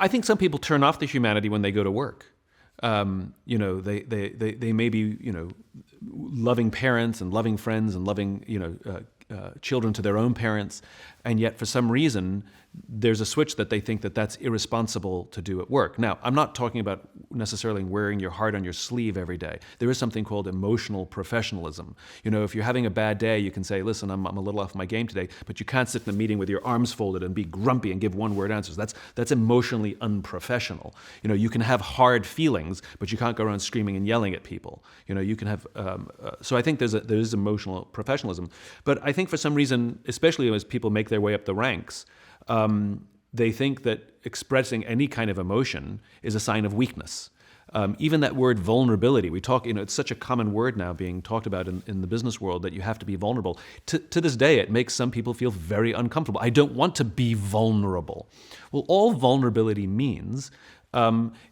I think some people turn off the humanity when they go to work. They may be, loving parents and loving friends and loving, children to their own parents, and yet for some reason there's a switch that they think that that's irresponsible to do at work. Now, I'm not talking about necessarily wearing your heart on your sleeve every day. There is something called emotional professionalism. If you're having a bad day, you can say, listen, I'm a little off my game today, but you can't sit in a meeting with your arms folded and be grumpy and give one-word answers. That's emotionally unprofessional. You can have hard feelings, but you can't go around screaming and yelling at people. You can have, so I think there is emotional professionalism. But I think for some reason, especially as people make their way up the ranks, they think that expressing any kind of emotion is a sign of weakness. Even that word vulnerability, we talk, it's such a common word now being talked about in the business world that you have to be vulnerable. To this day, it makes some people feel very uncomfortable. I don't want to be vulnerable. Well, all vulnerability means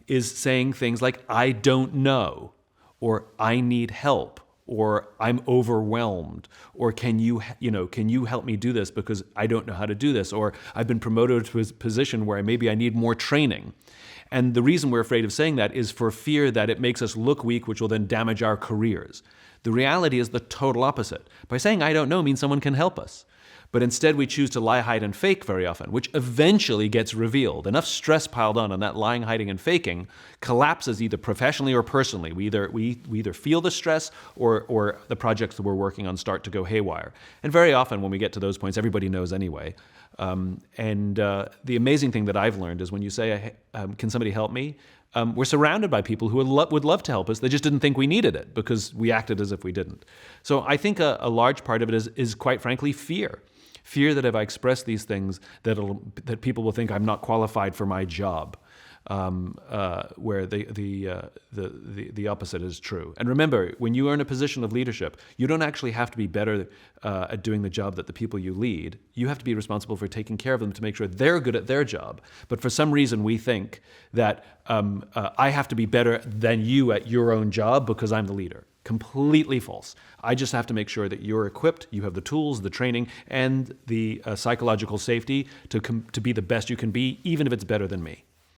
is saying things like, I don't know, or I need help, or I'm overwhelmed, or can you help me do this because I don't know how to do this, or I've been promoted to a position where maybe I need more training. And the reason we're afraid of saying that is for fear that it makes us look weak, which will then damage our careers. The reality is the total opposite. By saying I don't know means someone can help us. But instead we choose to lie, hide, and fake very often, which eventually gets revealed. Enough stress piled on that lying, hiding, and faking collapses either professionally or personally. We either feel the stress or the projects that we're working on start to go haywire. And very often when we get to those points, everybody knows anyway. The amazing thing that I've learned is when you say, can somebody help me? We're surrounded by people who would love to help us. They just didn't think we needed it because we acted as if we didn't. So I think a large part of it is quite frankly fear. Fear that if I express these things, that people will think I'm not qualified for my job, where the opposite is true. And remember, when you are in a position of leadership, you don't actually have to be better at doing the job that the people you lead. You have to be responsible for taking care of them to make sure they're good at their job. But for some reason, we think that I have to be better than you at your own job because I'm the leader. Completely false. I just have to make sure that you're equipped, you have the tools, the training, and the psychological safety to be the best you can be, even if it's better than me.